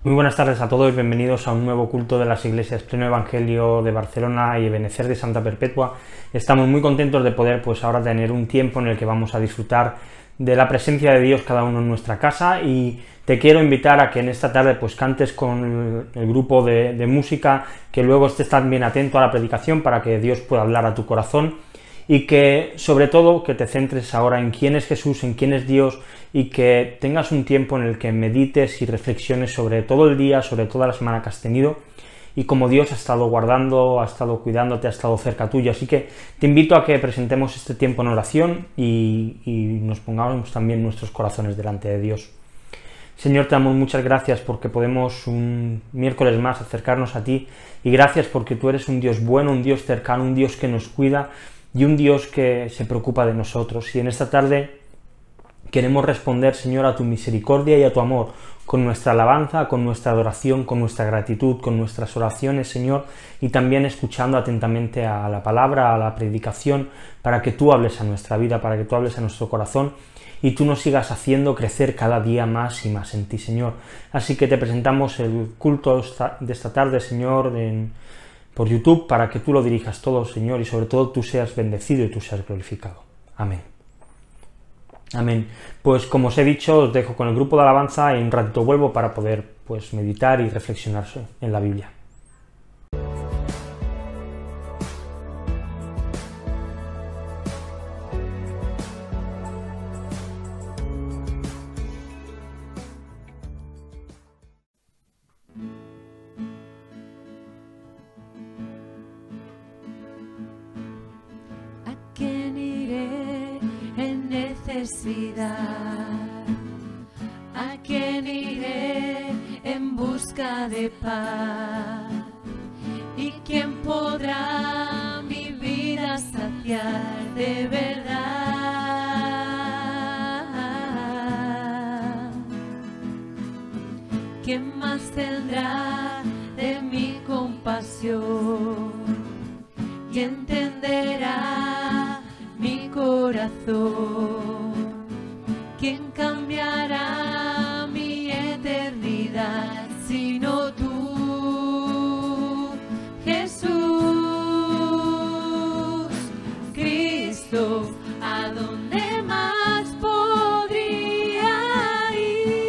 Muy buenas tardes a todos, bienvenidos a un nuevo culto de las iglesias Pleno Evangelio de Barcelona y Ebenecer de Santa Perpetua. Estamos muy contentos de poder ahora tener un tiempo en el que vamos a disfrutar de la presencia de Dios cada uno en nuestra casa, y te quiero invitar a que en esta tarde cantes con el grupo de música, que luego estés también atento a la predicación para que Dios pueda hablar a tu corazón, y que sobre todo que te centres ahora en quién es Jesús, en quién es Dios, y que tengas un tiempo en el que medites y reflexiones sobre todo el día, sobre toda la semana que has tenido, y cómo Dios ha estado guardando, ha estado cuidándote, ha estado cerca tuyo. Así que te invito a que presentemos este tiempo en oración y nos pongamos también nuestros corazones delante de Dios. Señor, te damos muchas gracias porque podemos un miércoles más acercarnos a ti, y gracias porque tú eres un Dios bueno, un Dios cercano, un Dios que nos cuida y un Dios que se preocupa de nosotros. Y en esta tarde queremos responder, Señor, a tu misericordia y a tu amor, con nuestra alabanza, con nuestra adoración, con nuestra gratitud, con nuestras oraciones, Señor, y también escuchando atentamente a la palabra, a la predicación, para que tú hables a nuestra vida, para que tú hables a nuestro corazón, y tú nos sigas haciendo crecer cada día más y más en ti, Señor. Así que te presentamos el culto de esta tarde, Señor, por YouTube, para que tú lo dirijas todo, Señor, y sobre todo tú seas bendecido y tú seas glorificado. Amén. Amén. Pues como os he dicho, os dejo con el grupo de alabanza y un ratito vuelvo para poder meditar y reflexionar en la Biblia. ¿A quién iré en necesidad? ¿A quién iré en busca de paz? ¿Y quién podrá mi vida saciar de verdad? ¿Quién más tendrá de mi compasión y entenderá mi corazón? ¿Quién cambiará mi eternidad sino tú, Jesús? Cristo, ¿a dónde más podría ir?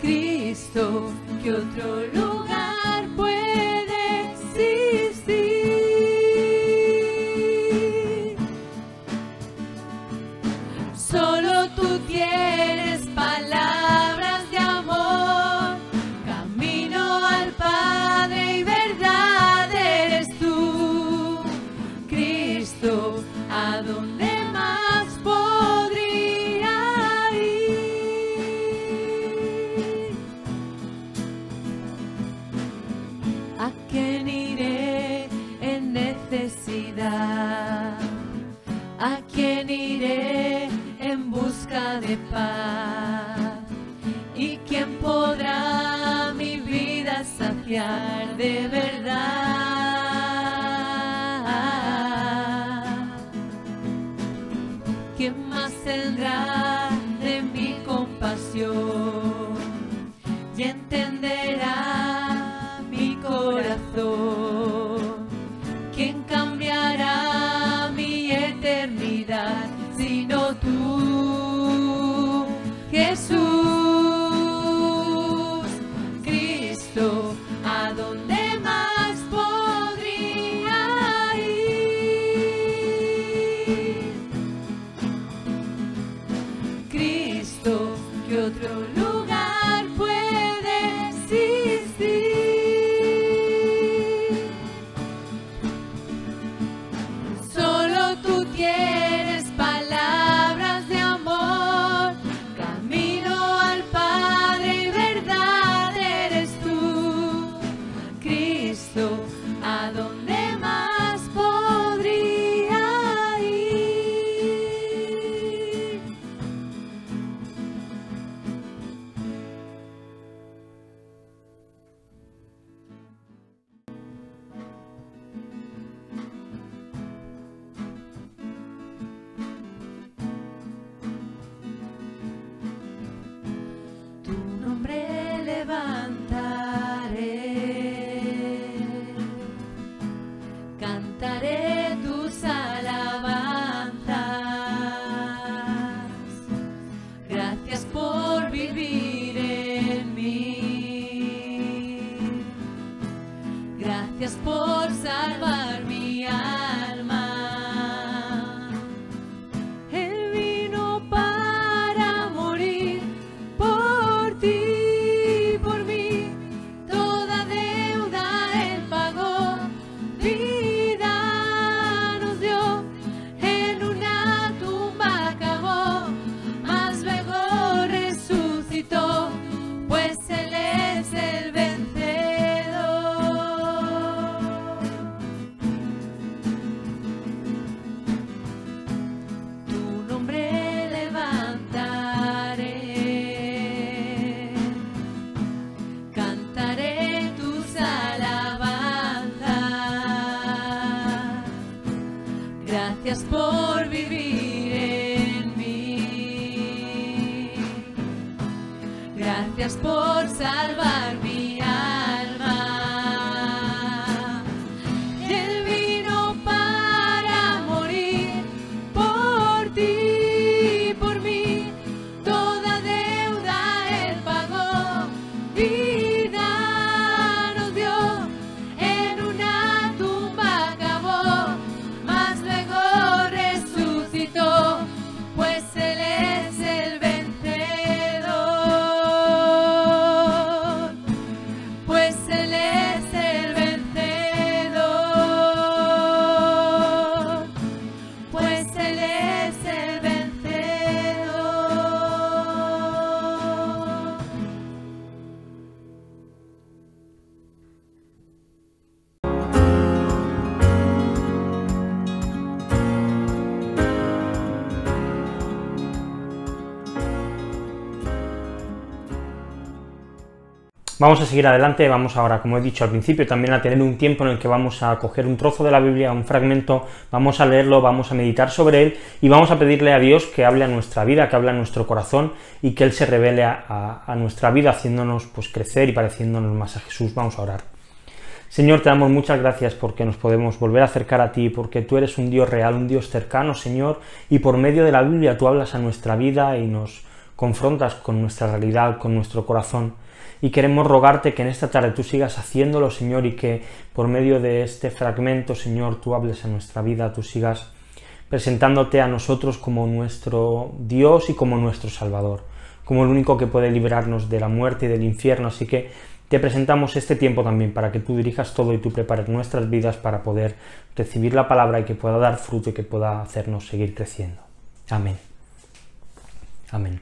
Cristo, ¿qué otro lugar puede existir? Solo tú tienes palabras de amor, camino al Padre y verdad eres tú. Cristo, ¿a dónde más podría ir? ¿A quién iré en necesidad? ¿A quién iré en busca de paz? ¿Y quién podrá mi vida saciar de verdad? ¿Quién más tendrá de mi compasión y entenderá mi corazón? ¿Quién cambiará mi eternidad sino tú, Jesús? Cristo, ¿a dónde más podría ir? Cristo, ¿qué otro lugar puede existir? Solo tú tienes palabras de amor, camino al Padre y verdad eres tú. Cristo, ¿a dónde más podría ir? cantaré tus alabanzas. Gracias por vivir en mí. Gracias por salvar mi alma. Él vino para morir por ti, por mí. Toda deuda Él pagó. Vida nos dio. En una tumba acabó, mas luego resucitó, pues Él es el vencedor. Tu nombre levantaré, cantaré tus alabanzas. Gracias por vivir en mí. Gracias por salvar mi alma. Él vino para morir por ti, por mí. Toda deuda Él pagó. Vida nos dio. En una tumba acabó, mas luego resucitó, pues Él es el vencedor. Pues Él es el vencedor. Pues Él es el vencedor. Vamos a seguir adelante, vamos ahora, como he dicho al principio, también a tener un tiempo en el que vamos a coger un trozo de la Biblia, un fragmento, vamos a leerlo, vamos a meditar sobre él y vamos a pedirle a Dios que hable a nuestra vida, que hable a nuestro corazón y que Él se revele a nuestra vida, haciéndonos pues crecer y pareciéndonos más a Jesús. Vamos a orar. Señor, te damos muchas gracias porque nos podemos volver a acercar a ti, porque tú eres un Dios real, un Dios cercano, Señor, y por medio de la Biblia tú hablas a nuestra vida y nos confrontas con nuestra realidad, con nuestro corazón. Y queremos rogarte que en esta tarde tú sigas haciéndolo, Señor, y que por medio de este fragmento, Señor, tú hables a nuestra vida, tú sigas presentándote a nosotros como nuestro Dios y como nuestro Salvador, como el único que puede librarnos de la muerte y del infierno. Así que te presentamos este tiempo también para que tú dirijas todo y tú prepares nuestras vidas para poder recibir la palabra y que pueda dar fruto y que pueda hacernos seguir creciendo. Amén. Amén.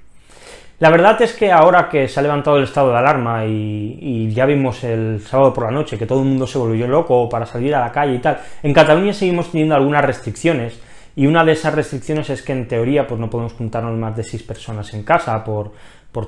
La verdad es que ahora que se ha levantado el estado de alarma y ya vimos el sábado por la noche que todo el mundo se volvió loco para salir a la calle y tal, en Cataluña seguimos teniendo algunas restricciones y una de esas restricciones es que en teoría pues no podemos juntarnos más de 6 personas en casa por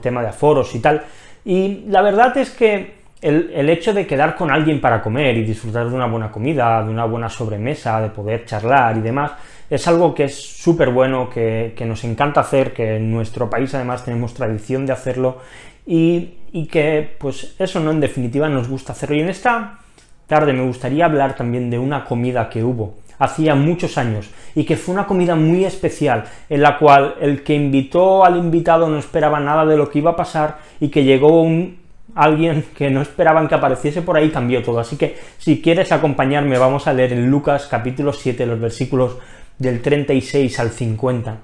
tema de aforos y tal, y la verdad es que el hecho de quedar con alguien para comer y disfrutar de una buena comida, de una buena sobremesa, de poder charlar y demás, es algo que es súper bueno, que nos encanta hacer, que en nuestro país además tenemos tradición de hacerlo y que, pues eso, ¿no? En definitiva nos gusta hacerlo. Y en esta tarde me gustaría hablar también de una comida que hubo hacía muchos años y que fue una comida muy especial, en la cual el que invitó al invitado no esperaba nada de lo que iba a pasar y que llegó alguien que no esperaban que apareciese por ahí y cambió todo. Así que si quieres acompañarme vamos a leer en Lucas capítulo 7 los versículos del 36 al 50.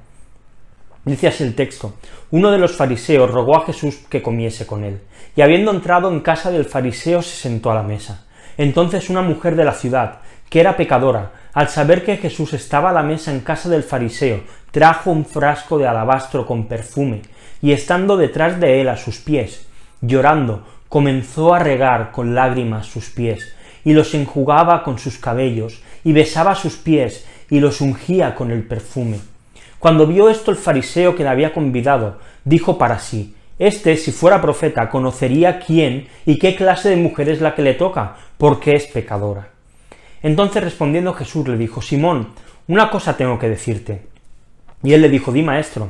Dice así el texto: uno de los fariseos rogó a Jesús que comiese con él, y habiendo entrado en casa del fariseo se sentó a la mesa. Entonces una mujer de la ciudad, que era pecadora, al saber que Jesús estaba a la mesa en casa del fariseo, trajo un frasco de alabastro con perfume, y estando detrás de él a sus pies, llorando, comenzó a regar con lágrimas sus pies, y los enjugaba con sus cabellos, y besaba sus pies, y los ungía con el perfume. Cuando vio esto el fariseo que le había convidado, dijo para sí: este, si fuera profeta, conocería quién y qué clase de mujer es la que le toca, porque es pecadora. Entonces respondiendo Jesús le dijo: Simón, una cosa tengo que decirte. Y él le dijo: di, maestro.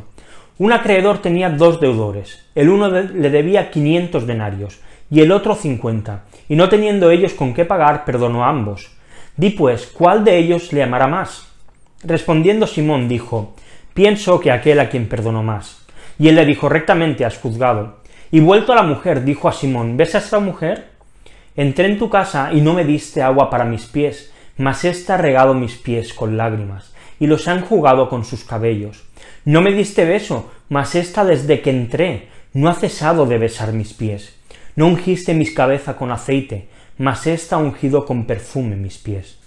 Un acreedor tenía 2 deudores, el uno le debía 500 denarios, y el otro 50, y no teniendo ellos con qué pagar, perdonó a ambos. Di pues, ¿cuál de ellos le amará más? Respondiendo Simón dijo, pienso que aquel a quien perdonó más. Y él le dijo, rectamente has juzgado. Y vuelto a la mujer, dijo a Simón, ¿ves a esta mujer? Entré en tu casa y no me diste agua para mis pies, mas ésta ha regado mis pies con lágrimas, y los ha enjugado con sus cabellos. No me diste beso, mas ésta desde que entré no ha cesado de besar mis pies. No ungiste mis cabezas con aceite, mas ésta ha ungido con perfume mis pies.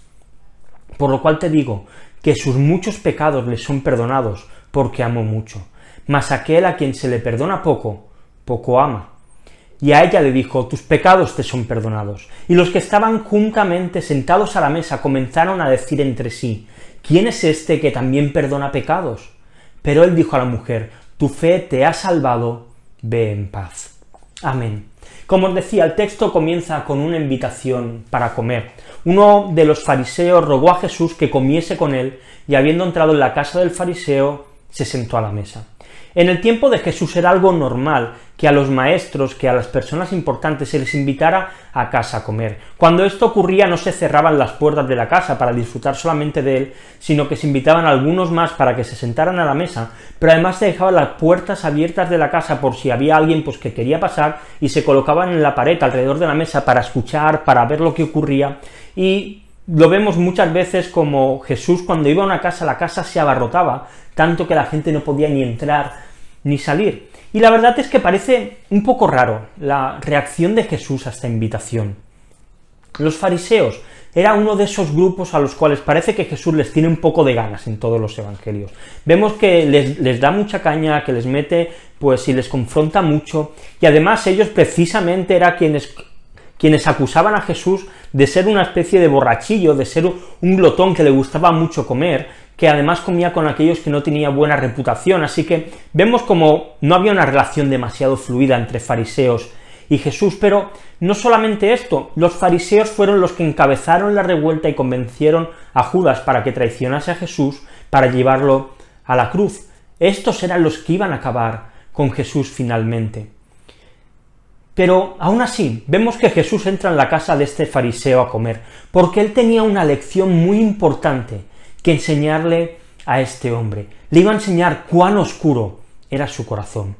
Por lo cual te digo, que sus muchos pecados le son perdonados, porque amó mucho. Mas aquel a quien se le perdona poco, poco ama. Y a ella le dijo, tus pecados te son perdonados. Y los que estaban juntamente sentados a la mesa comenzaron a decir entre sí, ¿quién es este que también perdona pecados? Pero él dijo a la mujer, tu fe te ha salvado, ve en paz. Amén. Como os decía, el texto comienza con una invitación para comer. Uno de los fariseos rogó a Jesús que comiese con él, y habiendo entrado en la casa del fariseo, se sentó a la mesa. En el tiempo de Jesús era algo normal que a los maestros, que a las personas importantes se les invitara a casa a comer. Cuando esto ocurría no se cerraban las puertas de la casa para disfrutar solamente de él, sino que se invitaban a algunos más para que se sentaran a la mesa, pero además se dejaban las puertas abiertas de la casa por si había alguien pues que quería pasar, y se colocaban en la pared alrededor de la mesa para escuchar, para ver lo que ocurría. Y lo vemos muchas veces como Jesús, cuando iba a una casa, la casa se abarrotaba, tanto que la gente no podía ni entrar ni salir. Y la verdad es que parece un poco raro la reacción de Jesús a esta invitación. Los fariseos era uno de esos grupos a los cuales parece que Jesús les tiene un poco de ganas en todos los evangelios. Vemos que les da mucha caña, que les mete, pues, y les confronta mucho, y además ellos precisamente eran quienes acusaban a Jesús de ser una especie de borrachillo, de ser un glotón que le gustaba mucho comer, que además comía con aquellos que no tenían buena reputación, así que vemos como no había una relación demasiado fluida entre fariseos y Jesús. Pero no solamente esto, los fariseos fueron los que encabezaron la revuelta y convencieron a Judas para que traicionase a Jesús para llevarlo a la cruz. Estos eran los que iban a acabar con Jesús finalmente. Pero aún así, vemos que Jesús entra en la casa de este fariseo a comer, porque él tenía una lección muy importante que enseñarle a este hombre. Le iba a enseñar cuán oscuro era su corazón.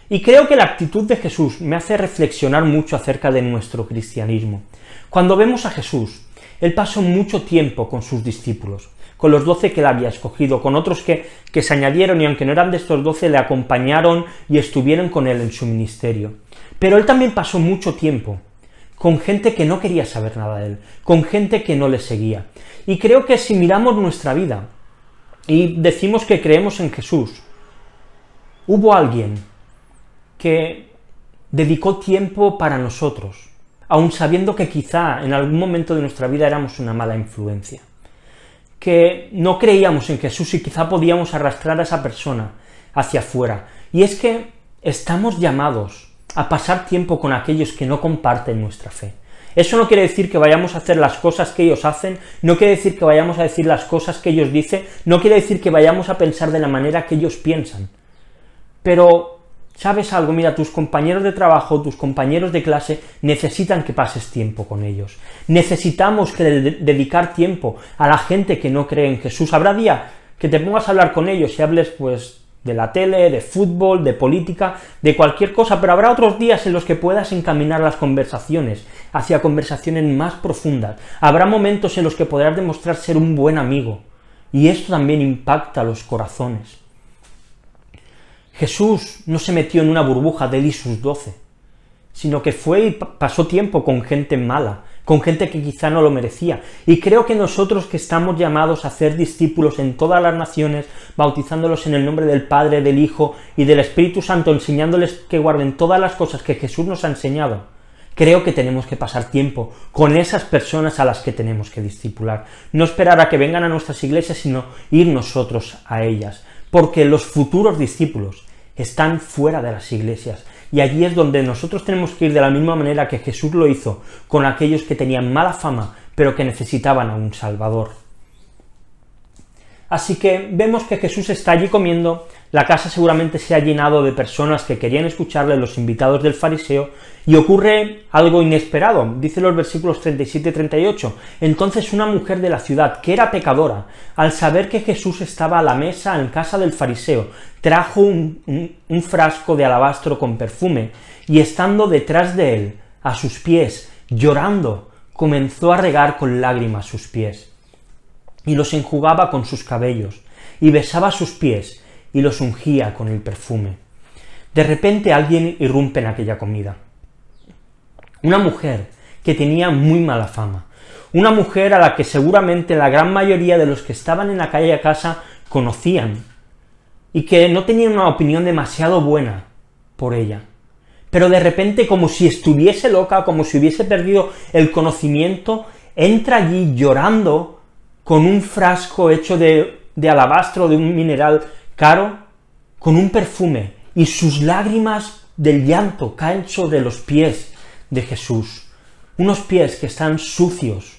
Y creo que la actitud de Jesús me hace reflexionar mucho acerca de nuestro cristianismo. Cuando vemos a Jesús, él pasó mucho tiempo con sus discípulos, con los 12 que él había escogido, con otros que se añadieron y aunque no eran de estos 12, le acompañaron y estuvieron con él en su ministerio. Pero él también pasó mucho tiempo con gente que no quería saber nada de él, con gente que no le seguía. Y creo que si miramos nuestra vida y decimos que creemos en Jesús, hubo alguien que dedicó tiempo para nosotros, aun sabiendo que quizá en algún momento de nuestra vida éramos una mala influencia, que no creíamos en Jesús y quizá podíamos arrastrar a esa persona hacia afuera. Y es que estamos llamados a pasar tiempo con aquellos que no comparten nuestra fe. Eso no quiere decir que vayamos a hacer las cosas que ellos hacen, no quiere decir que vayamos a decir las cosas que ellos dicen, no quiere decir que vayamos a pensar de la manera que ellos piensan. Pero, ¿sabes algo? Mira, tus compañeros de trabajo, tus compañeros de clase necesitan que pases tiempo con ellos. Necesitamos dedicar tiempo a la gente que no cree en Jesús. Habrá día que te pongas a hablar con ellos y hables, pues, de la tele, de fútbol, de política, de cualquier cosa, pero habrá otros días en los que puedas encaminar las conversaciones hacia conversaciones más profundas. Habrá momentos en los que podrás demostrar ser un buen amigo, y esto también impacta los corazones. Jesús no se metió en una burbuja de él y sus 12, sino que fue y pasó tiempo con gente mala, con gente que quizá no lo merecía. Y creo que nosotros que estamos llamados a hacer discípulos en todas las naciones, bautizándolos en el nombre del Padre, del Hijo y del Espíritu Santo, enseñándoles que guarden todas las cosas que Jesús nos ha enseñado, creo que tenemos que pasar tiempo con esas personas a las que tenemos que discipular. No esperar a que vengan a nuestras iglesias, sino ir nosotros a ellas, porque los futuros discípulos están fuera de las iglesias, y allí es donde nosotros tenemos que ir de la misma manera que Jesús lo hizo con aquellos que tenían mala fama, pero que necesitaban a un Salvador. Así que vemos que Jesús está allí comiendo, la casa seguramente se ha llenado de personas que querían escucharle, los invitados del fariseo, y ocurre algo inesperado, dice los versículos 37 y 38, entonces una mujer de la ciudad, que era pecadora, al saber que Jesús estaba a la mesa en casa del fariseo, trajo un frasco de alabastro con perfume, y estando detrás de él, a sus pies, llorando, comenzó a regar con lágrimas sus pies, y los enjugaba con sus cabellos, y besaba sus pies, y los ungía con el perfume. De repente alguien irrumpe en aquella comida. Una mujer que tenía muy mala fama, una mujer a la que seguramente la gran mayoría de los que estaban en aquella casa conocían, y que no tenían una opinión demasiado buena por ella. Pero de repente, como si estuviese loca, como si hubiese perdido el conocimiento, entra allí llorando con un frasco hecho de alabastro, de un mineral caro, con un perfume, y sus lágrimas del llanto caen sobre los pies de Jesús, unos pies que están sucios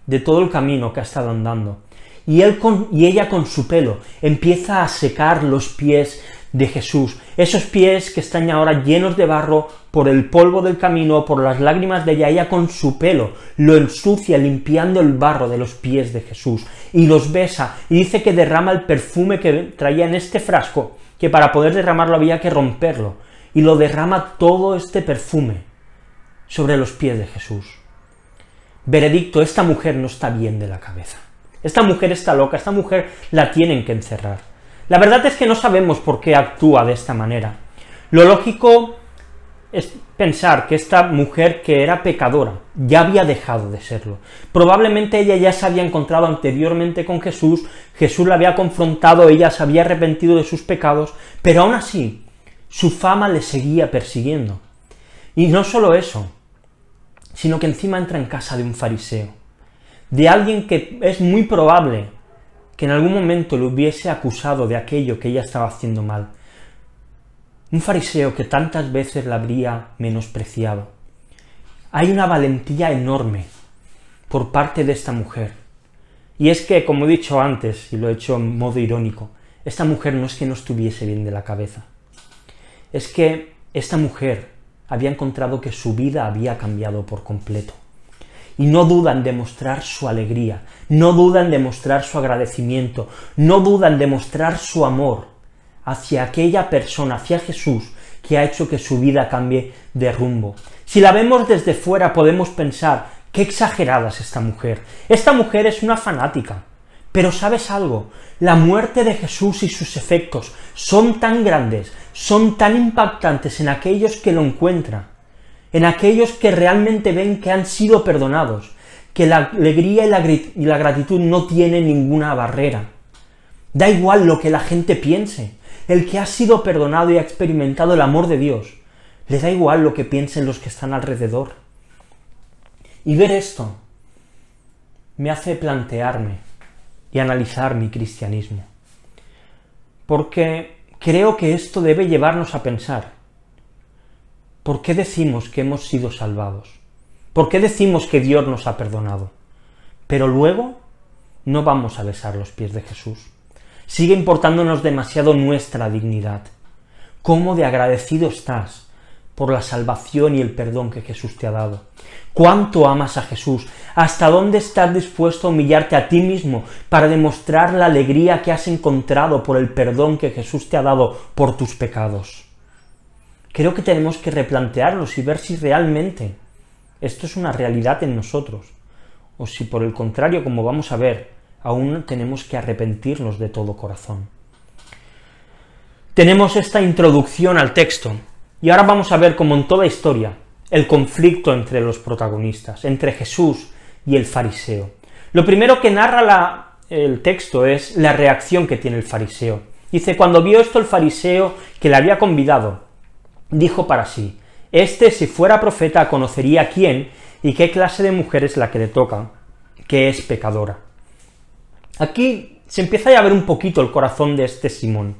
de todo el camino que ha estado andando, y ella con su pelo empieza a secar los pies de Jesús, esos pies que están ahora llenos de barro por el polvo del camino, por las lágrimas de ella con su pelo lo ensucia, limpiando el barro de los pies de Jesús, y los besa, y dice que derrama el perfume que traía en este frasco, que para poder derramarlo había que romperlo, y lo derrama todo este perfume sobre los pies de Jesús. Veredicto, esta mujer no está bien de la cabeza, esta mujer está loca, esta mujer la tienen que encerrar. La verdad es que no sabemos por qué actúa de esta manera. Lo lógico es pensar que esta mujer, que era pecadora, ya había dejado de serlo. Probablemente ella ya se había encontrado anteriormente con Jesús, Jesús la había confrontado, ella se había arrepentido de sus pecados, pero aún así, su fama le seguía persiguiendo. Y no solo eso, sino que encima entra en casa de un fariseo, de alguien que es muy probable que en algún momento le hubiese acusado de aquello que ella estaba haciendo mal. Un fariseo que tantas veces la habría menospreciado. Hay una valentía enorme por parte de esta mujer. Y es que, como he dicho antes, y lo he hecho en modo irónico, esta mujer no es que no estuviese bien de la cabeza. Es que esta mujer había encontrado que su vida había cambiado por completo. Y no dudan de mostrar su alegría, no dudan de mostrar su agradecimiento, no dudan de mostrar su amor hacia aquella persona, hacia Jesús, que ha hecho que su vida cambie de rumbo. Si la vemos desde fuera podemos pensar, qué exagerada es esta mujer. Esta mujer es una fanática. Pero ¿sabes algo? La muerte de Jesús y sus efectos son tan grandes, son tan impactantes en aquellos que lo encuentran, en aquellos que realmente ven que han sido perdonados, que la alegría y la gratitud no tienen ninguna barrera. Da igual lo que la gente piense, el que ha sido perdonado y ha experimentado el amor de Dios, le da igual lo que piensen los que están alrededor. Y ver esto me hace plantearme y analizar mi cristianismo, porque creo que esto debe llevarnos a pensar, ¿por qué decimos que hemos sido salvados? ¿Por qué decimos que Dios nos ha perdonado? Pero luego no vamos a besar los pies de Jesús. Sigue importándonos demasiado nuestra dignidad. ¿Cómo de agradecido estás por la salvación y el perdón que Jesús te ha dado? ¿Cuánto amas a Jesús? ¿Hasta dónde estás dispuesto a humillarte a ti mismo para demostrar la alegría que has encontrado por el perdón que Jesús te ha dado por tus pecados? Creo que tenemos que replantearnos y ver si realmente esto es una realidad en nosotros, o si por el contrario, como vamos a ver, aún tenemos que arrepentirnos de todo corazón. Tenemos esta introducción al texto, y ahora vamos a ver, como en toda historia, el conflicto entre los protagonistas, entre Jesús y el fariseo. Lo primero que narra el texto es la reacción que tiene el fariseo. Dice, cuando vio esto el fariseo que le había convidado, dijo para sí, si fuera profeta conocería quién y qué clase de mujer es la que le toca, que es pecadora. Aquí se empieza a ver un poquito el corazón de este Simón,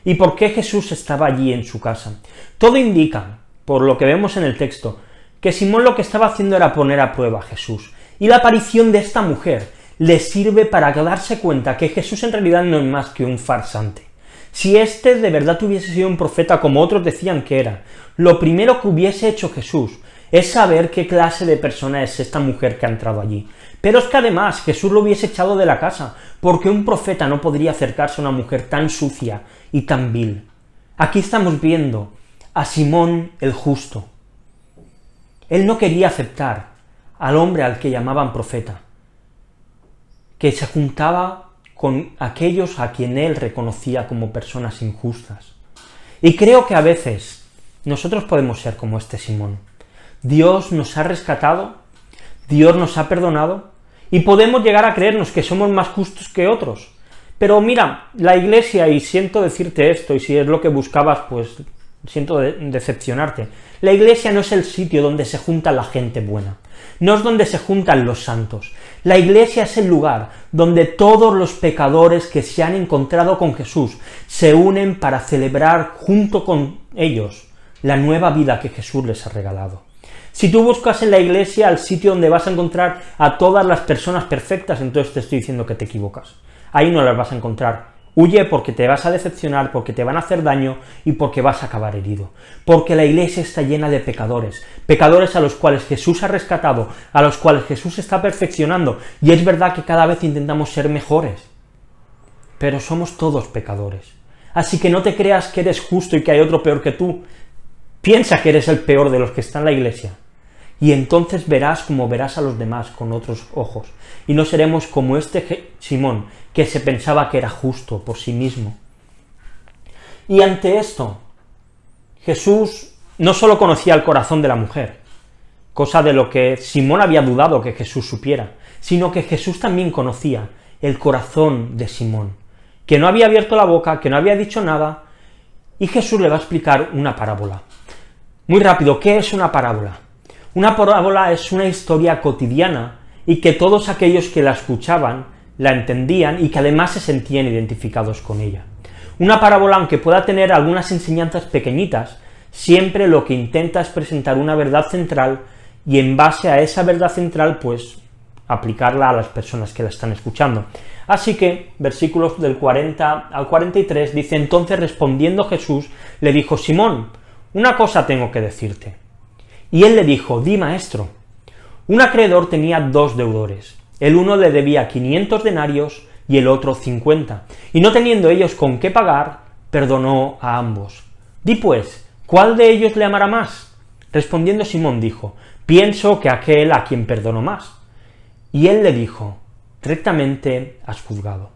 y por qué Jesús estaba allí en su casa. Todo indica, por lo que vemos en el texto, que Simón lo que estaba haciendo era poner a prueba a Jesús, y la aparición de esta mujer le sirve para darse cuenta que Jesús en realidad no es más que un farsante. Si este de verdad hubiese sido un profeta como otros decían que era, lo primero que hubiese hecho Jesús es saber qué clase de persona es esta mujer que ha entrado allí. Pero es que además Jesús lo hubiese echado de la casa, porque un profeta no podría acercarse a una mujer tan sucia y tan vil. Aquí estamos viendo a Simón el justo. Él no quería aceptar al hombre al que llamaban profeta, que se juntaba con aquellos a quien él reconocía como personas injustas. Y creo que a veces nosotros podemos ser como este Simón. Dios nos ha rescatado, Dios nos ha perdonado, y podemos llegar a creernos que somos más justos que otros. Pero mira, la Iglesia, y siento decirte esto, y si es lo que buscabas, pues siento decepcionarte, la Iglesia no es el sitio donde se junta la gente buena, no es donde se juntan los santos. La Iglesia es el lugar donde todos los pecadores que se han encontrado con Jesús se unen para celebrar junto con ellos la nueva vida que Jesús les ha regalado. Si tú buscas en la Iglesia el sitio donde vas a encontrar a todas las personas perfectas, entonces te estoy diciendo que te equivocas. Ahí no las vas a encontrar. Huye porque te vas a decepcionar, porque te van a hacer daño y porque vas a acabar herido. Porque la Iglesia está llena de pecadores, pecadores a los cuales Jesús ha rescatado, a los cuales Jesús está perfeccionando, y es verdad que cada vez intentamos ser mejores, pero somos todos pecadores. Así que no te creas que eres justo y que hay otro peor que tú. Piensa que eres el peor de los que están en la Iglesia, y entonces verás como verás a los demás con otros ojos, y no seremos como este Simón, que se pensaba que era justo por sí mismo. Y ante esto, Jesús no solo conocía el corazón de la mujer, cosa de lo que Simón había dudado que Jesús supiera, sino que Jesús también conocía el corazón de Simón, que no había abierto la boca, que no había dicho nada, y Jesús le va a explicar una parábola. Muy rápido, ¿qué es una parábola? Una parábola es una historia cotidiana y que todos aquellos que la escuchaban la entendían y que además se sentían identificados con ella. Una parábola, aunque pueda tener algunas enseñanzas pequeñitas, siempre lo que intenta es presentar una verdad central y en base a esa verdad central, pues, aplicarla a las personas que la están escuchando. Así que, versículos del 40 al 43, dice: entonces respondiendo Jesús, le dijo: Simón, una cosa tengo que decirte. Y él le dijo: di, maestro. Un acreedor tenía 2 deudores. El uno le debía 500 denarios y el otro 50. Y no teniendo ellos con qué pagar, perdonó a ambos. Di pues, ¿cuál de ellos le amará más? Respondiendo Simón dijo: pienso que aquel a quien perdonó más. Y él le dijo: rectamente has juzgado.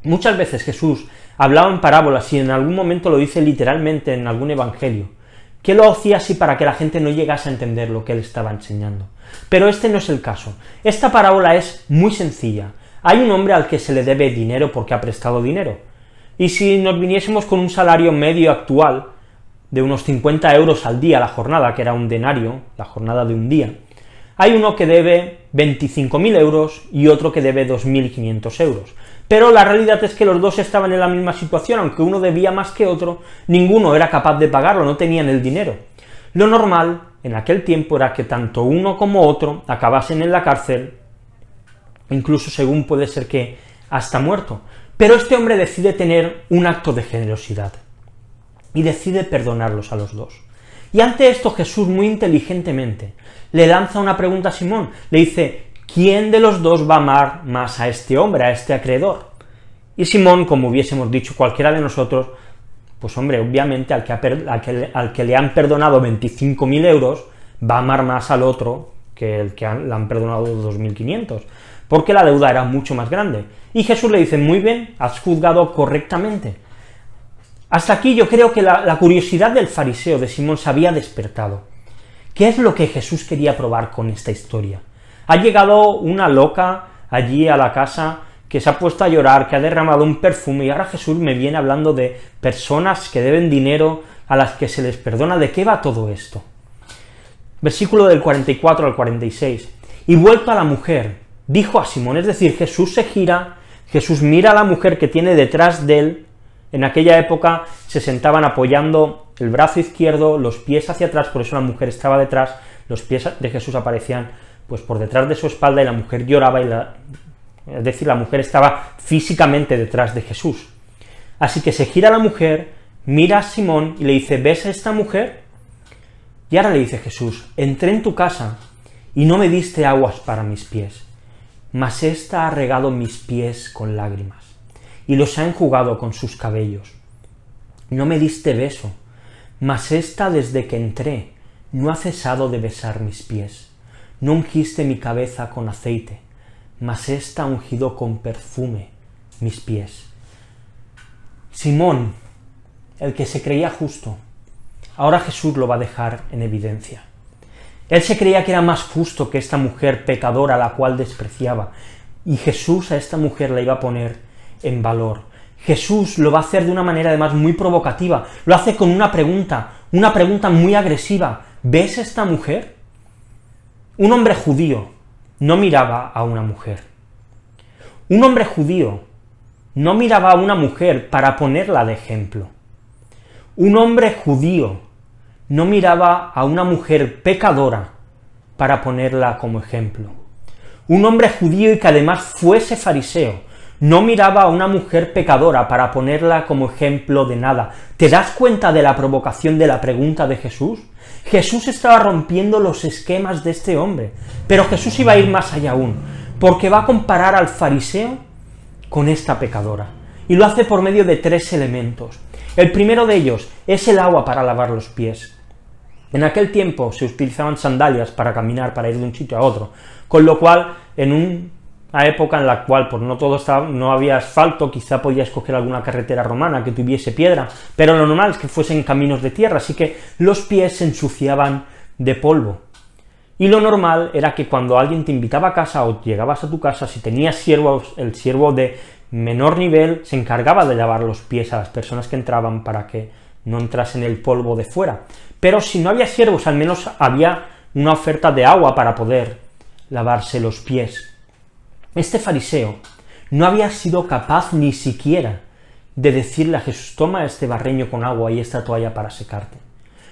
Muchas veces Jesús hablaba en parábolas y en algún momento lo dice literalmente en algún evangelio, que lo hacía así para que la gente no llegase a entender lo que él estaba enseñando. Pero este no es el caso. Esta parábola es muy sencilla. Hay un hombre al que se le debe dinero porque ha prestado dinero. Y si nos viniésemos con un salario medio actual de unos 50 euros al día la jornada, que era un denario, la jornada de un día, hay uno que debe 25.000 euros y otro que debe 2.500 euros. Pero la realidad es que los dos estaban en la misma situación, aunque uno debía más que otro, ninguno era capaz de pagarlo, no tenían el dinero. Lo normal en aquel tiempo era que tanto uno como otro acabasen en la cárcel, incluso según puede ser que hasta muerto. Pero este hombre decide tener un acto de generosidad y decide perdonarlos a los dos. Y ante esto Jesús muy inteligentemente le lanza una pregunta a Simón, le dice: ¿quién de los dos va a amar más a este hombre, a este acreedor? Y Simón, como hubiésemos dicho cualquiera de nosotros, pues hombre, obviamente al que le han perdonado 25.000 euros, va a amar más al otro que el que le han perdonado 2.500, porque la deuda era mucho más grande. Y Jesús le dice: muy bien, has juzgado correctamente. Hasta aquí yo creo que la curiosidad del fariseo de Simón se había despertado. ¿Qué es lo que Jesús quería probar con esta historia? Ha llegado una loca allí a la casa que se ha puesto a llorar, que ha derramado un perfume, y ahora Jesús me viene hablando de personas que deben dinero, a las que se les perdona. ¿De qué va todo esto? Versículo del 44 al 46. Y vuelto a la mujer, dijo a Simón, es decir, Jesús se gira, Jesús mira a la mujer que tiene detrás de él. En aquella época se sentaban apoyando el brazo izquierdo, los pies hacia atrás, por eso la mujer estaba detrás, los pies de Jesús aparecían pues por detrás de su espalda y la mujer lloraba y es decir, la mujer estaba físicamente detrás de Jesús. Así que se gira la mujer, mira a Simón y le dice, ¿ves a esta mujer? Y ahora le dice Jesús, entré en tu casa y no me diste aguas para mis pies, mas ésta ha regado mis pies con lágrimas y los ha enjugado con sus cabellos. No me diste beso, mas ésta desde que entré no ha cesado de besar mis pies. No ungiste mi cabeza con aceite, mas ésta ha ungido con perfume mis pies. Simón, el que se creía justo, ahora Jesús lo va a dejar en evidencia. Él se creía que era más justo que esta mujer pecadora, a la cual despreciaba, y Jesús a esta mujer la iba a poner en valor. Jesús lo va a hacer de una manera además muy provocativa, lo hace con una pregunta muy agresiva. ¿Ves a esta mujer? Un hombre judío no miraba a una mujer. Un hombre judío no miraba a una mujer para ponerla de ejemplo. Un hombre judío no miraba a una mujer pecadora para ponerla como ejemplo. Un hombre judío y que además fuese fariseo no miraba a una mujer pecadora para ponerla como ejemplo de nada. ¿Te das cuenta de la provocación de la pregunta de Jesús? Jesús estaba rompiendo los esquemas de este hombre, pero Jesús iba a ir más allá aún, porque va a comparar al fariseo con esta pecadora, y lo hace por medio de 3 elementos. El primero de ellos es el agua para lavar los pies. En aquel tiempo se utilizaban sandalias para caminar, para ir de un sitio a otro, con lo cual, en una época en la cual pues no había asfalto, quizá podía escoger alguna carretera romana que tuviese piedra, pero lo normal es que fuesen caminos de tierra, así que los pies se ensuciaban de polvo. Y lo normal era que cuando alguien te invitaba a casa o llegabas a tu casa, si tenías siervos, el siervo de menor nivel se encargaba de lavar los pies a las personas que entraban para que no entrasen el polvo de fuera. Pero si no había siervos, al menos había una oferta de agua para poder lavarse los pies. Este fariseo no había sido capaz ni siquiera de decirle a Jesús, toma este barreño con agua y esta toalla para secarte.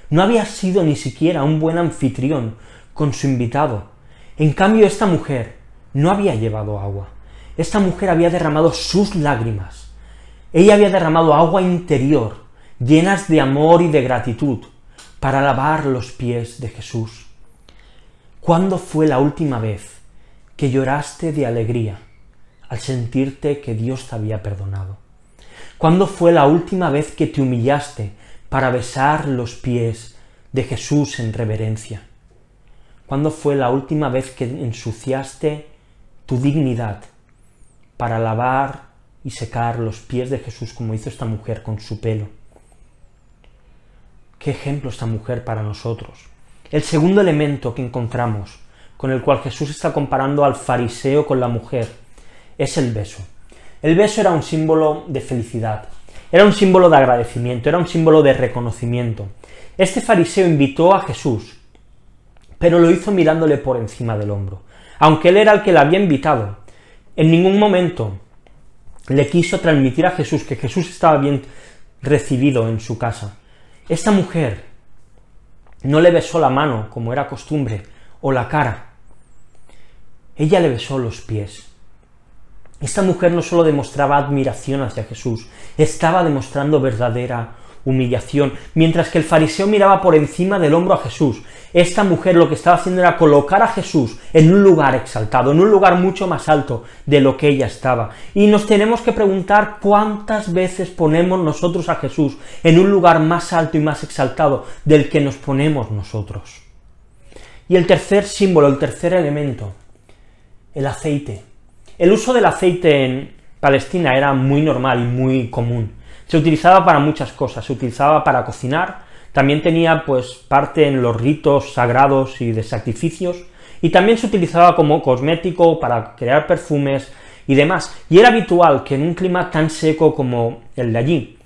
No había sido ni siquiera un buen anfitrión con su invitado. En cambio, esta mujer no había llevado agua. Esta mujer había derramado sus lágrimas. Ella había derramado agua interior, llenas de amor y de gratitud, para lavar los pies de Jesús. ¿Cuándo fue la última vez que lloraste de alegría al sentirte que Dios te había perdonado? ¿Cuándo fue la última vez que te humillaste para besar los pies de Jesús en reverencia? ¿Cuándo fue la última vez que ensuciaste tu dignidad para lavar y secar los pies de Jesús como hizo esta mujer con su pelo? ¿Qué ejemplo esta mujer para nosotros? El segundo elemento que encontramos, con el cual Jesús está comparando al fariseo con la mujer, es el beso. El beso era un símbolo de felicidad, era un símbolo de agradecimiento, era un símbolo de reconocimiento. Este fariseo invitó a Jesús, pero lo hizo mirándole por encima del hombro. Aunque él era el que le había invitado, en ningún momento le quiso transmitir a Jesús que Jesús estaba bien recibido en su casa. Esta mujer no le besó la mano, como era costumbre, o la cara. Ella le besó los pies. Esta mujer no solo demostraba admiración hacia Jesús, estaba demostrando verdadera humillación. Mientras que el fariseo miraba por encima del hombro a Jesús, esta mujer lo que estaba haciendo era colocar a Jesús en un lugar exaltado, en un lugar mucho más alto de lo que ella estaba. Y nos tenemos que preguntar cuántas veces ponemos nosotros a Jesús en un lugar más alto y más exaltado del que nos ponemos nosotros. Y el tercer símbolo, el tercer elemento, el aceite. El uso del aceite en Palestina era muy normal y muy común. Se utilizaba para muchas cosas, se utilizaba para cocinar, también tenía pues parte en los ritos sagrados y de sacrificios, y también se utilizaba como cosmético para crear perfumes y demás. Y era habitual que en un clima tan seco como el de allí,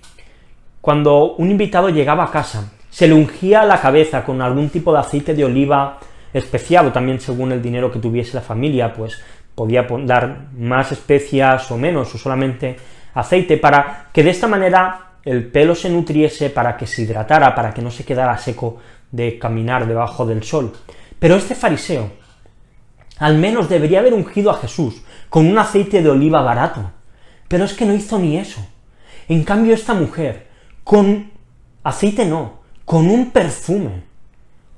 cuando un invitado llegaba a casa, se le ungía la cabeza con algún tipo de aceite de oliva especiado, también según el dinero que tuviese la familia, pues podía dar más especias o menos, o solamente aceite, para que de esta manera el pelo se nutriese, para que se hidratara, para que no se quedara seco de caminar debajo del sol. Pero este fariseo al menos debería haber ungido a Jesús con un aceite de oliva barato. Pero es que no hizo ni eso. En cambio, esta mujer, con aceite no, con un perfume,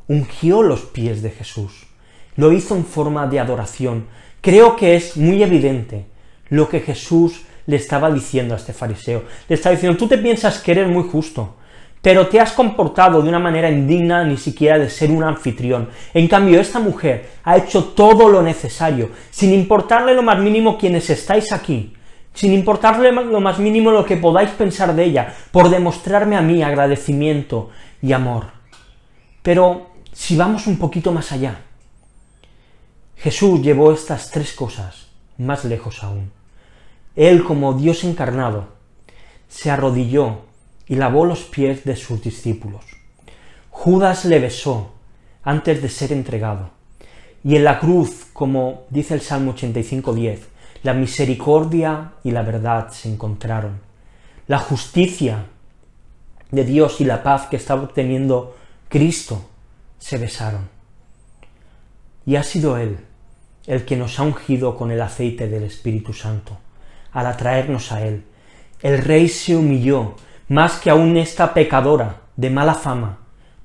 ungió los pies de Jesús. Lo hizo en forma de adoración. Creo que es muy evidente lo que Jesús le estaba diciendo a este fariseo. Le estaba diciendo, tú te piensas que eres muy justo, pero te has comportado de una manera indigna ni siquiera de ser un anfitrión. En cambio, esta mujer ha hecho todo lo necesario, sin importarle lo más mínimo quienes estáis aquí, sin importarle lo más mínimo lo que podáis pensar de ella, por demostrarme a mí agradecimiento y amor. Pero si vamos un poquito más allá, Jesús llevó estas tres cosas más lejos aún. Él, como Dios encarnado, se arrodilló y lavó los pies de sus discípulos. Judas le besó antes de ser entregado. Y en la cruz, como dice el Salmo 85:10, la misericordia y la verdad se encontraron. La justicia de Dios y la paz que estaba obteniendo Cristo se besaron. Y ha sido Él el que nos ha ungido con el aceite del Espíritu Santo, al atraernos a Él. El Rey se humilló, más que aún esta pecadora de mala fama,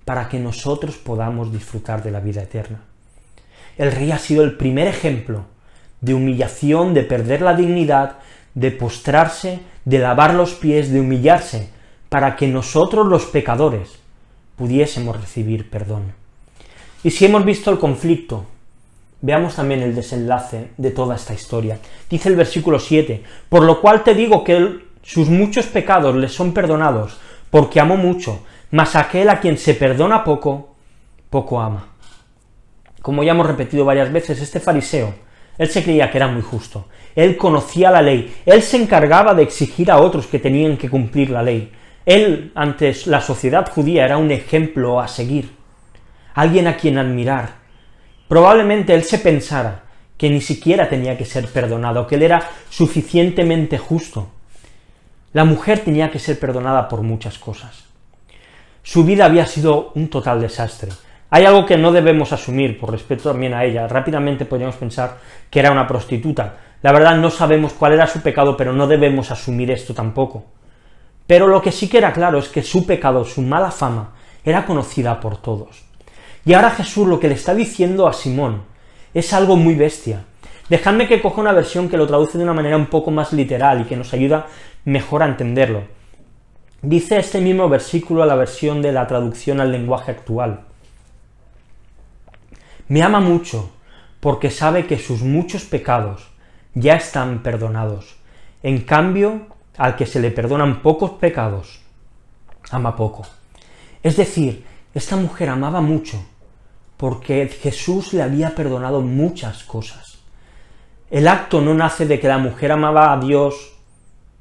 para que nosotros podamos disfrutar de la vida eterna. El Rey ha sido el primer ejemplo de humillación, de perder la dignidad, de postrarse, de lavar los pies, de humillarse, para que nosotros los pecadores pudiésemos recibir perdón. Y si hemos visto el conflicto, veamos también el desenlace de toda esta historia. Dice el versículo 7, por lo cual te digo que sus muchos pecados les son perdonados, porque amó mucho, mas aquel a quien se perdona poco, poco ama. Como ya hemos repetido varias veces, este fariseo, él se creía que era muy justo, él conocía la ley, él se encargaba de exigir a otros que tenían que cumplir la ley. Él, ante la sociedad judía, era un ejemplo a seguir, alguien a quien admirar. Probablemente él se pensara que ni siquiera tenía que ser perdonado, que él era suficientemente justo. La mujer tenía que ser perdonada por muchas cosas. Su vida había sido un total desastre. Hay algo que no debemos asumir por respeto también a ella. Rápidamente podríamos pensar que era una prostituta. La verdad no sabemos cuál era su pecado, pero no debemos asumir esto tampoco. Pero lo que sí que era claro es que su pecado, su mala fama, era conocida por todos. Y ahora Jesús lo que le está diciendo a Simón es algo muy bestia. Dejadme que coja una versión que lo traduce de una manera un poco más literal y que nos ayuda mejor a entenderlo. Dice este mismo versículo a la versión de la traducción al lenguaje actual. Me ama mucho porque sabe que sus muchos pecados ya están perdonados. En cambio, al que se le perdonan pocos pecados, ama poco. Es decir, esta mujer amaba mucho porque Jesús le había perdonado muchas cosas. El acto no nace de que la mujer amaba a Dios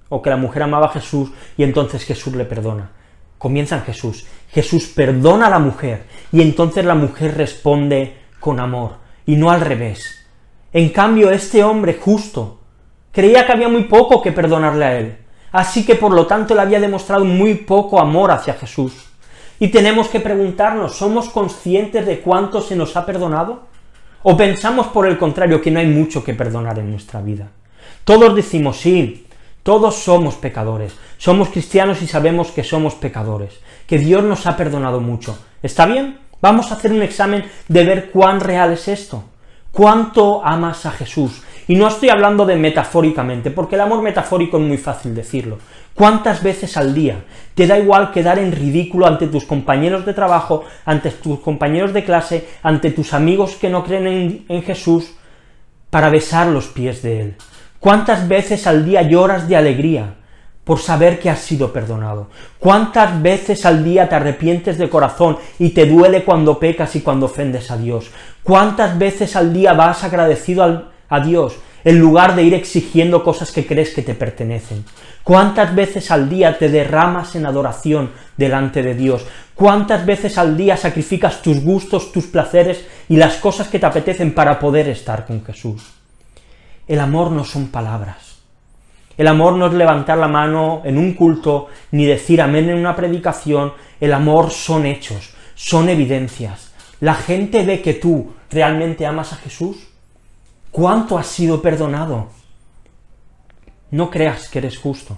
o que la mujer amaba a Jesús y entonces Jesús le perdona. Comienza en Jesús. Jesús perdona a la mujer y entonces la mujer responde con amor y no al revés. En cambio, este hombre justo creía que había muy poco que perdonarle a él, así que por lo tanto él había demostrado muy poco amor hacia Jesús. Y tenemos que preguntarnos, ¿somos conscientes de cuánto se nos ha perdonado? ¿O pensamos por el contrario que no hay mucho que perdonar en nuestra vida? Todos decimos sí, todos somos pecadores, somos cristianos y sabemos que somos pecadores, que Dios nos ha perdonado mucho. ¿Está bien? Vamos a hacer un examen de ver cuán real es esto. ¿Cuánto amas a Jesús? Y no estoy hablando de metafóricamente, porque el amor metafórico es muy fácil decirlo. ¿Cuántas veces al día te da igual quedar en ridículo ante tus compañeros de trabajo, ante tus compañeros de clase, ante tus amigos que no creen en Jesús, para besar los pies de Él? ¿Cuántas veces al día lloras de alegría por saber que has sido perdonado? ¿Cuántas veces al día te arrepientes de corazón y te duele cuando pecas y cuando ofendes a Dios? ¿Cuántas veces al día vas agradecido a Dios en lugar de ir exigiendo cosas que crees que te pertenecen? ¿Cuántas veces al día te derramas en adoración delante de Dios? ¿Cuántas veces al día sacrificas tus gustos, tus placeres y las cosas que te apetecen para poder estar con Jesús? El amor no son palabras. El amor no es levantar la mano en un culto, ni decir amén en una predicación. El amor son hechos, son evidencias. La gente ve que tú realmente amas a Jesús. ¿Cuánto has sido perdonado? No creas que eres justo.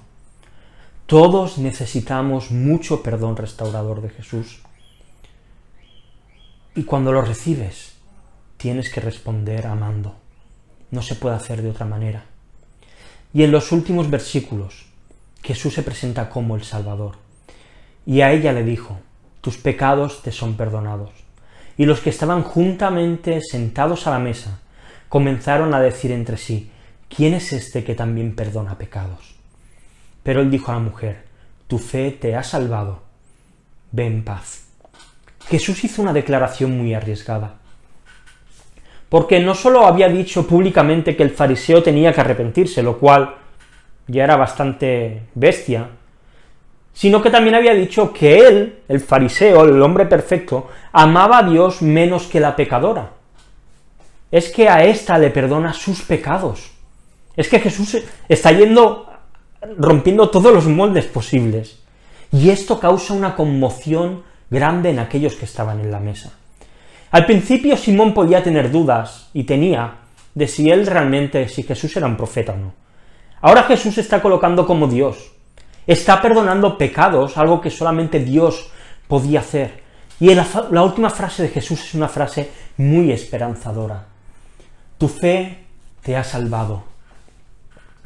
Todos necesitamos mucho perdón restaurador de Jesús. Y cuando lo recibes, tienes que responder amando. No se puede hacer de otra manera. Y en los últimos versículos, Jesús se presenta como el Salvador. Y a ella le dijo, tus pecados te son perdonados. Y los que estaban juntamente sentados a la mesa comenzaron a decir entre sí, ¿quién es este que también perdona pecados? Pero él dijo a la mujer, tu fe te ha salvado, ve en paz. Jesús hizo una declaración muy arriesgada, porque no solo había dicho públicamente que el fariseo tenía que arrepentirse, lo cual ya era bastante bestia, sino que también había dicho que él, el fariseo, el hombre perfecto, amaba a Dios menos que la pecadora. Es que a ésta le perdona sus pecados. Es que Jesús está rompiendo todos los moldes posibles. Y esto causa una conmoción grande en aquellos que estaban en la mesa. Al principio Simón podía tener dudas, y tenía, de si Jesús era un profeta o no. Ahora Jesús se está colocando como Dios. Está perdonando pecados, algo que solamente Dios podía hacer. Y la última frase de Jesús es una frase muy esperanzadora. Tu fe te ha salvado.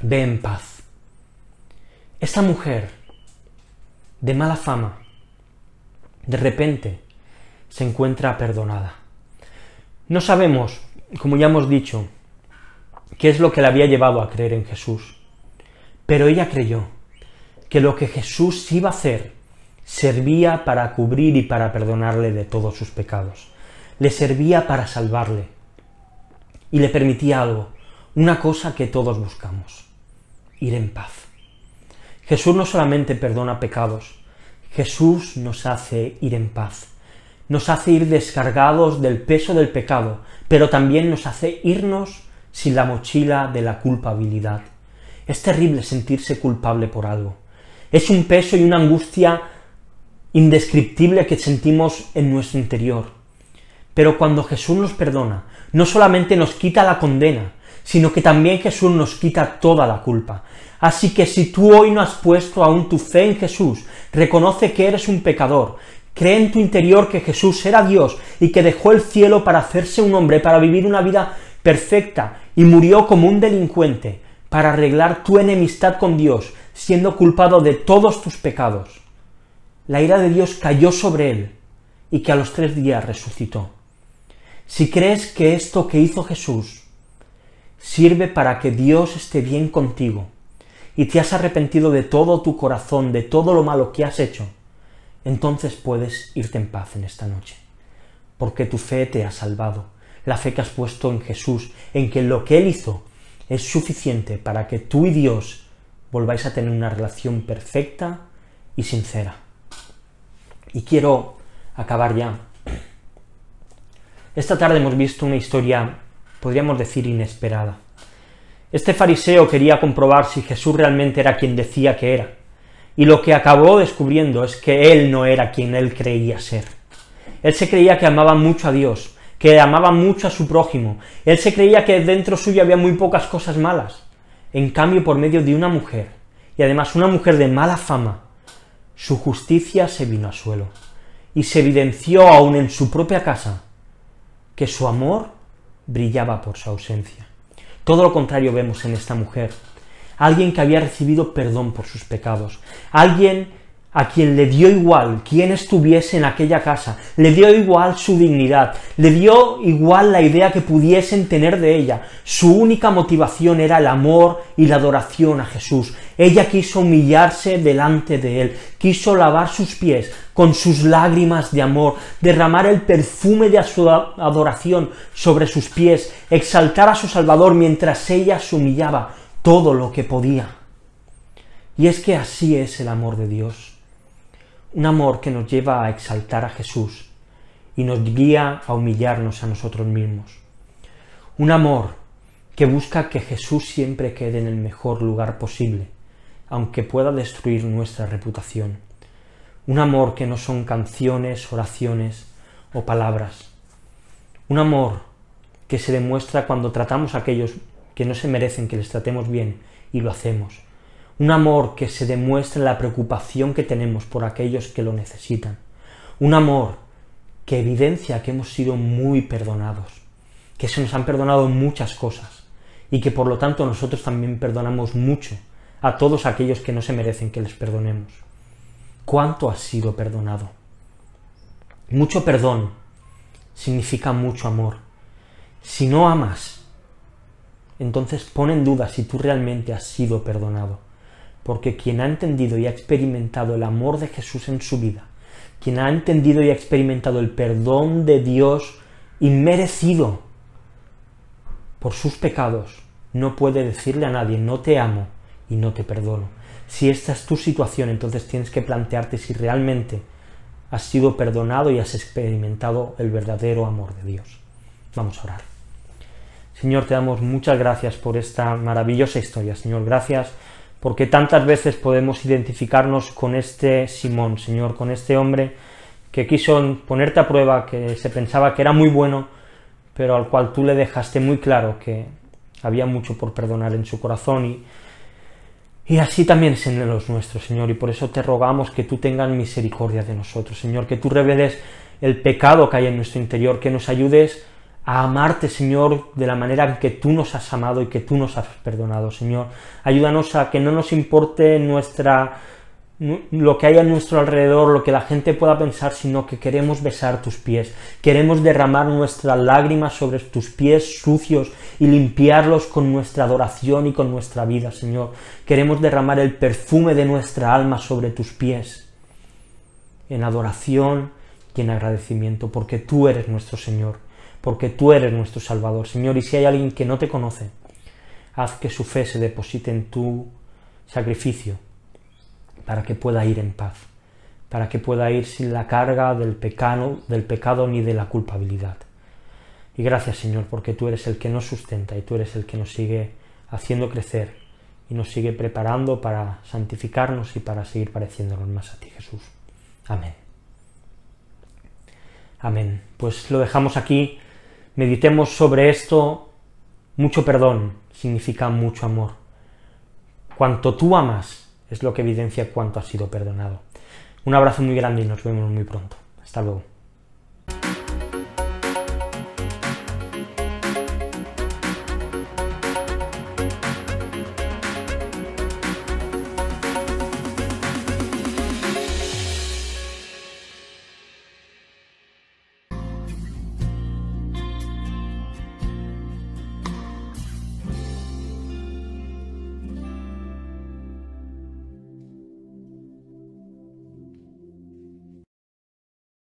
Ve en paz. Esta mujer, de mala fama, de repente se encuentra perdonada. No sabemos, como ya hemos dicho, qué es lo que le había llevado a creer en Jesús, pero ella creyó que lo que Jesús iba a hacer servía para cubrir y para perdonarle de todos sus pecados. Le servía para salvarle. Y le permitía algo, una cosa que todos buscamos, ir en paz. Jesús no solamente perdona pecados, Jesús nos hace ir en paz. Nos hace ir descargados del peso del pecado, pero también nos hace irnos sin la mochila de la culpabilidad. Es terrible sentirse culpable por algo. Es un peso y una angustia indescriptible que sentimos en nuestro interior. Pero cuando Jesús nos perdona, no solamente nos quita la condena, sino que también Jesús nos quita toda la culpa. Así que si tú hoy no has puesto aún tu fe en Jesús, reconoce que eres un pecador, cree en tu interior que Jesús era Dios y que dejó el cielo para hacerse un hombre, para vivir una vida perfecta y murió como un delincuente, para arreglar tu enemistad con Dios, siendo culpado de todos tus pecados. La ira de Dios cayó sobre él y que a los 3 días resucitó. Si crees que esto que hizo Jesús sirve para que Dios esté bien contigo y te has arrepentido de todo tu corazón, de todo lo malo que has hecho, entonces puedes irte en paz en esta noche, porque tu fe te ha salvado, la fe que has puesto en Jesús, en que lo que Él hizo es suficiente para que tú y Dios volváis a tener una relación perfecta y sincera. Y quiero acabar ya. Esta tarde hemos visto una historia, podríamos decir, inesperada. Este fariseo quería comprobar si Jesús realmente era quien decía que era, y lo que acabó descubriendo es que él no era quien él creía ser. Él se creía que amaba mucho a Dios, que amaba mucho a su prójimo, él se creía que dentro suyo había muy pocas cosas malas. En cambio, por medio de una mujer, y además una mujer de mala fama, su justicia se vino al suelo, y se evidenció aún en su propia casa, que su amor brillaba por su ausencia. Todo lo contrario vemos en esta mujer, alguien que había recibido perdón por sus pecados, alguien a quien le dio igual quién estuviese en aquella casa, le dio igual su dignidad, le dio igual la idea que pudiesen tener de ella. Su única motivación era el amor y la adoración a Jesús. Ella quiso humillarse delante de él, quiso lavar sus pies con sus lágrimas de amor, derramar el perfume de su adoración sobre sus pies, exaltar a su Salvador mientras ella se humillaba todo lo que podía. Y es que así es el amor de Dios. Un amor que nos lleva a exaltar a Jesús y nos guía a humillarnos a nosotros mismos. Un amor que busca que Jesús siempre quede en el mejor lugar posible, aunque pueda destruir nuestra reputación. Un amor que no son canciones, oraciones o palabras. Un amor que se demuestra cuando tratamos a aquellos que no se merecen que les tratemos bien y lo hacemos. Un amor que se demuestra en la preocupación que tenemos por aquellos que lo necesitan. Un amor que evidencia que hemos sido muy perdonados, que se nos han perdonado muchas cosas y que por lo tanto nosotros también perdonamos mucho a todos aquellos que no se merecen que les perdonemos. ¿Cuánto has sido perdonado? Mucho perdón significa mucho amor. Si no amas, entonces pon en duda si tú realmente has sido perdonado, porque quien ha entendido y ha experimentado el amor de Jesús en su vida, quien ha entendido y ha experimentado el perdón de Dios inmerecido por sus pecados, no puede decirle a nadie, no te amo y no te perdono. Si esta es tu situación, entonces tienes que plantearte si realmente has sido perdonado y has experimentado el verdadero amor de Dios. Vamos a orar. Señor, te damos muchas gracias por esta maravillosa historia. Señor, gracias porque tantas veces podemos identificarnos con este Simón, Señor, con este hombre que quiso ponerte a prueba, que se pensaba que era muy bueno, pero al cual tú le dejaste muy claro que había mucho por perdonar en su corazón, y así también es en los nuestros, Señor, y por eso te rogamos que tú tengas misericordia de nosotros, Señor, que tú reveles el pecado que hay en nuestro interior, que nos ayudes a amarte, Señor, de la manera en que tú nos has amado y que tú nos has perdonado, Señor. Ayúdanos a que no nos importe lo que hay a nuestro alrededor, lo que la gente pueda pensar, sino que queremos besar tus pies, queremos derramar nuestras lágrimas sobre tus pies sucios y limpiarlos con nuestra adoración y con nuestra vida, Señor. Queremos derramar el perfume de nuestra alma sobre tus pies, en adoración y en agradecimiento, porque tú eres nuestro Señor, porque tú eres nuestro Salvador, Señor. Y si hay alguien que no te conoce, haz que su fe se deposite en tu sacrificio, para que pueda ir en paz, para que pueda ir sin la carga del pecado ni de la culpabilidad. Y gracias, Señor, porque tú eres el que nos sustenta y tú eres el que nos sigue haciendo crecer y nos sigue preparando para santificarnos y para seguir pareciéndonos más a ti, Jesús. Amén. Amén. Pues lo dejamos aquí, meditemos sobre esto. Mucho perdón significa mucho amor. Cuanto tú amas es lo que evidencia cuánto has sido perdonado. Un abrazo muy grande y nos vemos muy pronto. Hasta luego.